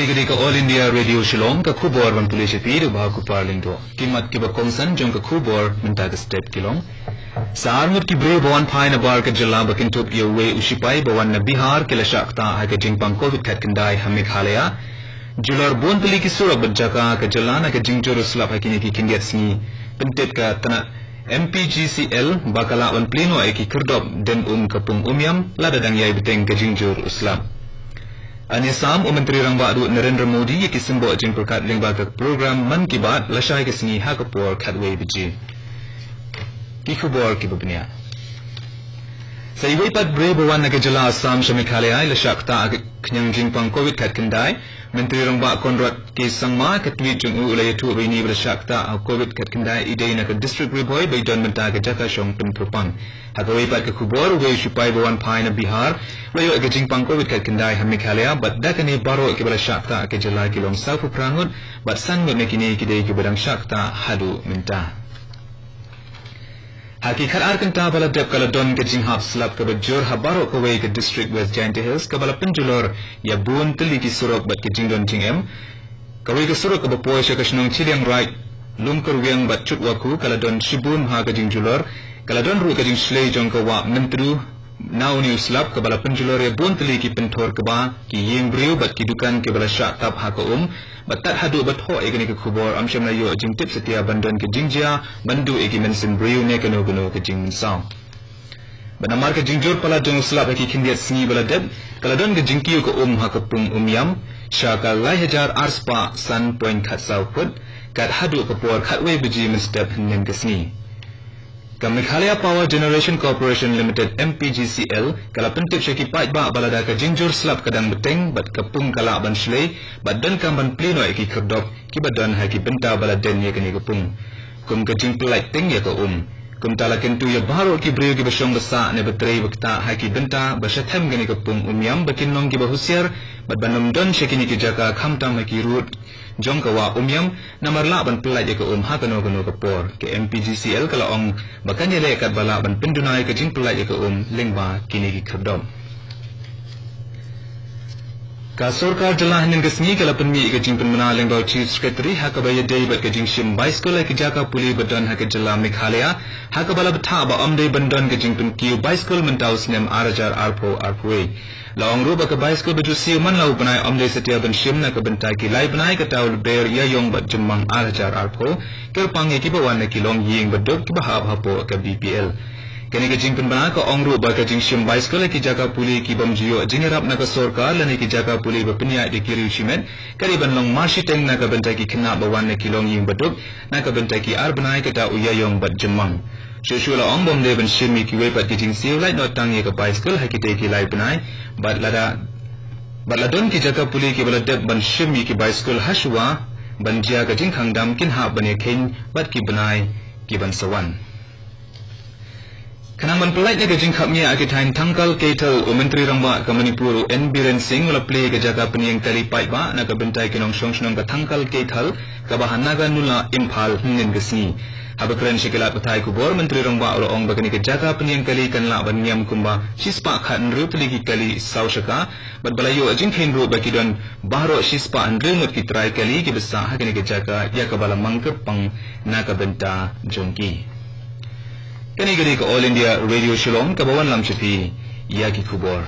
Kanigari ka All India Radio Shillong ka khubor ban pulis pi do ba ku parling do kimat ki ba kongsan jong ka khubor minta ka step kilong sarmut ki bre bawan phai na bar ka jalla ba kin top yo we usipai bawan na Bihar ke la shakta ha ka jingpang covid khat kandai hamik halaya jular bon puli ki sura bajaka ka jalla na ka jingjor slap ha kini ki kinget sni pentet ka tana MPGCL bakala on pleno ai ki kirdop den kapung umyam lada dang yai beteng ka jingjor uslam Anisam Menteri Rang Baru Narendra Modi ye kisimbo jing perkat lingba ka program Man Ki Baat lashai ke sini ha kapor khatwei biji ki khubor ki bubnia Saiwai pat bre bawan na jala Assam Shamikhalaya lashakta knyang jingpang covid khat kendai Menteri Rang Ba Konrad ke sangma ka tweet jung ulai tu rini lashakta covid khat kendai idei na ka district riboy bai don menta ka jaka shong pin propang Hagawai pat ka khubor we shupai bawan phai na Bihar layo ka jingpang covid khat kendai Hamikhalaya but dakani baro ke bala shakta ke jala kilong south prangut but san me kini kidei ke badang shakta hadu minta Hakikat arkanta bala dep kala don ke jinghap slap ke bajur habaro ko we ke district West Giant Hills ke bala penjulor ya bun teli ki surok bat ke jingdon jingem ka we ke surok ke bapoy she kashnong chiliang right lungker wiang bat chut waku kala don shibun ha ke jingjulor kala don ru ke jing slei jong ka wa mentru now new slap ke bala penjulor ya bun teli ki pentor ke ba ki yeng briu bat ki dukan ke bala syak tap ha ka batat hadu bat ho egani ke khubor amsham na yo jing tip setia bandon ke jingjia bandu egi mensin briu ne kano ke jing saw banamar ke jingjur pala jong slap ki kindiat sni bala deb kala don ke jingkiu ke ha ka pung yam shaka lai hajar arspa san point khat saw put kat hadu ke por khatwei biji mistep nen ke sni Meghalaya Power Generation Corporation Limited MPGCL kala pentip syaki pai ba balada ka jingjur slap kadang beteng bat kapung kala ban shlei bat dan kamban pleno ki kerdop ki badan ha ki benta baladen ye kani kapung kum ka jing plai teng ye ka kum tala kentu ye baro ki breu ki basong basa ne betrei bakta ha ki benta basathem gani kapung yam bakin nong ki bahusiar bat banam don syaki ni ki jaka khamtam ki rut jong kawa yam namarla ban plai ye ka ha kano kapor ke MPGCL kala ong bakan ye le kat bala ban pendunai ke jing plai ye ka lingba kini ki kerdom ka sarkar jala hanin ke sni kala penmi ke jing penmana lingba chief secretary ha ka baye dei bat ke jing shim bicycle ke jaka puli badan ha ke jala Meghalaya ha ka bala batha ba amdei bandan ke jing pen ki bicycle mentaus nem arajar arpoi Laong ru baka bicycle baju siu man lau banai amdei setia ban shim na ka bentai ki lai banai ka taul ber ya yong bat jemang arajar arpo ker pangi ki bawan na ki long ying badok ki bahab hapo ka BPL kani ka jing pen bana ka ong ru baka jing shim bicycle ki jaka puli ki bamjiyo jingerap na ka sarkar lani ki jaka puli ba penya de ki riuchimet kari ban long marshi teng na ka bentai ki khna bawan na ki long ying badok na ka bentai ki ar banai ka ta uya yong bat jemang Sheshula ong bom de ban shimi ki we pat ki jing siu lai no tang ye ka bicycle ha ki te ki lai banai bat ladon ki jaka puli ki bala deb ban shimi ki bicycle hashwa ban jia ka jing khangdam kin ha bane khin bat ki banai ki ban sawan Kanang man pelai ne ka jing khap nya akitain tangkal ketel Menteri Rang Ba ka Manipur N Biren Singh la play ka jaka peniang kali pai ba na ka bentai kinong song ka tangkal ketel ka bahana ga nula Imphal hnen gesni Habakran shikila patai kubor Menteri Rang Ba ong bakani ke jaka peniang kali kan la ban nyam kumba shispa khan ru peligi kali saushaka bat balayo ajin khin ru bakidon bahro shispa andremut ki trai kali ki besa hakani ke jaka ya ka bala mangkep pang na ka benta jongki Kani gari ka All India Radio Shillong ka bawan lam chapi ya ki kubor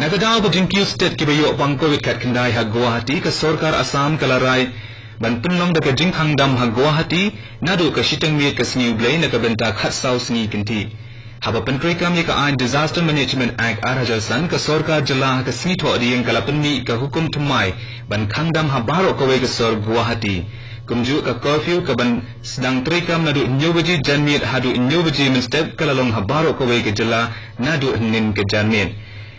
Nakadaw ba jingkiu state ki bayo pang covid khat kendai ha Guwahati ka sarkar Assam kalarai ban penlong da ka jing khangdam ha Guwahati nado ka shitang mi ka sni ublai na ka benta khat sau sni kinti haba pentri kam ye ka an Disaster Management Act 2000 ka sarkar jala ka sni tho riang kala penmi ka hukum thumai ban khangdam ha baro ka we ka sor Guwahati kumju ka curfew ka ban sedang trikam nadu nyobaji janmit hadu nyobaji mistep kalalong habaro ko we ke jala nadu nin ke janmit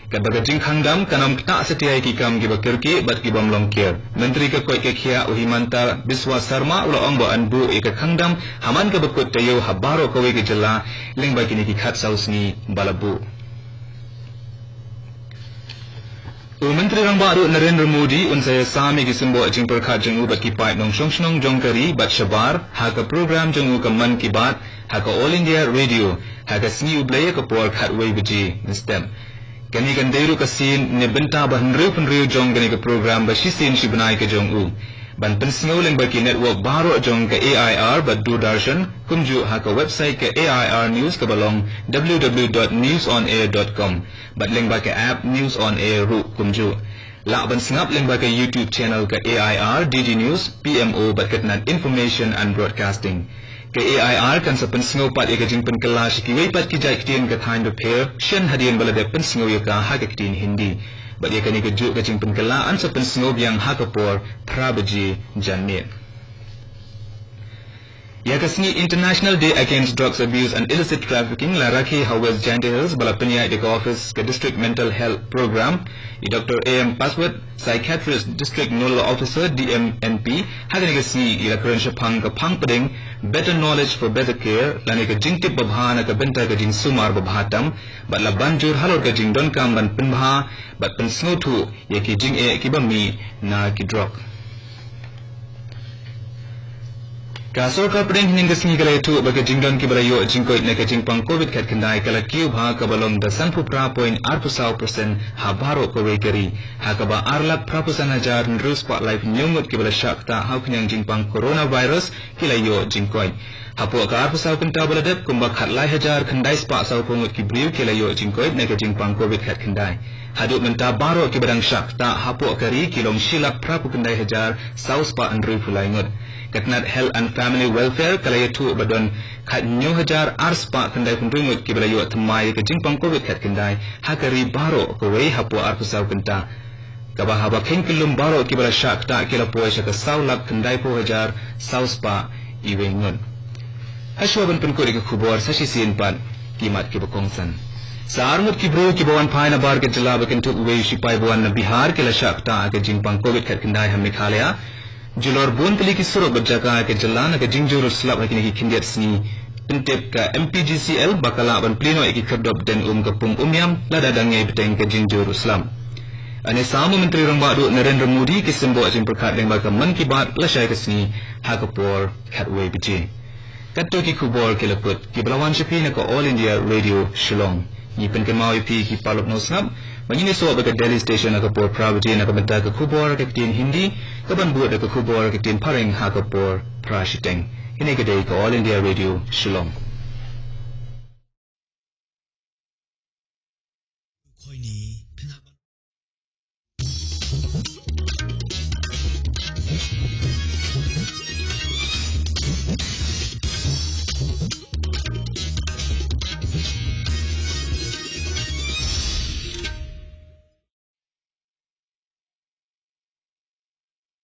ka baga jing khangdam kanam ta setia ki kam gi bakirki bat ki bam long kier menteri ka koi ke khia uhimanta Biswa Sarma ulo ong ba anbu e ka khangdam haman ka bakut tayo habaro ko we ke jala lengba kini ki khat sausni balabu Menteri Rang Baru Narendra Modi unsaya sami kisimbo jing perkhat jengu bat ki pai nong song jongkari bat shabar ha ka program jengu ka Man Ki Baat ha ka All India Radio ha ka sni ublaya ka por khat wei biji mistem Kani kan deru kasin ne benta ban riu jong kani ke program ba shisin shibnai ke jong u. Ban pensngau leng bagi network baru jong ke AIR ba Doordarshan kumju ha ke website ke AIR News ke balong www.newsonair.com. Bat leng bagi app News on Air ru kumju. La ban sengap leng bagi YouTube channel ke AIR DD News PMO bat ketnat information and broadcasting. Ke AIR kan sa pensngau pat ya kajing penkela shikiwai pat kijai kitien ke thain repair shen hadian balade pensngau ya ka ha ke kitien Hindi. Bat ya kani kejuk kajing penkela an sa pensngau biang ha kapor prabaji janmit. Ya kasni International Day Against Drugs Abuse and Illicit Trafficking la rakhi Hawes Jaintia Hills bala penyai di office ke District Mental Health Program di Dr. A.M. Paswat Psychiatrist District Nodal Officer DMNP hagani kasni ila keren shapang ke pang peding better knowledge for better care lani ke jingtip babhana ke benta ke jing sumar babhatam bat la banjur halor ke jing don kam ban penbha bat pensngu thu ye ki jing e ki bami na ki drug. Kasor ka pedeng hining kesni kala itu bagi jingdon ki barayo jingkoi na ke jingpang COVID kat kendai kala kiu bha ka balong da 10.8% ha baro ko wekeri ha ka ba arlak prapusan hajar nrus pa life nyungut ki bala syakta ha kenyang jingpang coronavirus kila yo jingkoi hapo ka arpusau kenta baladep kumbak hatlai hajar kendai spa sau pungut ki briu kila yo jingkoi na ke jingpang COVID kat kendai haduk menta baro ki badang syakta hapo kari kilong silap prapu kendai hajar sau spa andru fulai ngut Katnat Health and Family Welfare kalaya tu badon kat nyo hajar arspa kendai penringut ki balayo temai ke jingpang COVID kat kendai hakari baro ko wei hapo arpusau kenta kabah haba ken kilum baro ki bala syak ta kila poe syak saulak kendai po hajar sauspa iwengun haswaban penkuri ke khubor sashi sin pan kimat ki bakongsan Saarmut ki bro ki bawan paina bar ke jala bakin tu wei sipai bawan na Bihar kila syak ta ke jingpang COVID kat kendai ha Meghalaya Julor bun tali ki surok berjaga ke jalan ke jingjur selap lagi ki kindiat sini pentep ke MPGCL bakala ban pleno ki kerdop dan ke pung umyam lada dangai beteng ke jingjur Islam. Ane sama Menteri Rambadu Narendra Modi ki sembo jing perkat dengan baka man ki bat lasai ke sini hakapor katway biji. Katto ki kubor ki leput ki belawan syapi na ke All India Radio Shillong. Ni pen ke mawi pi ki palop no snap Begini so bagi Delhi Station nakapor Pravati nakabenta ke kubor ke tin Hindi kaban buat ke kubor ke tin Paring hakapor Prashiteng. Ini kedai ke All India Radio Shillong.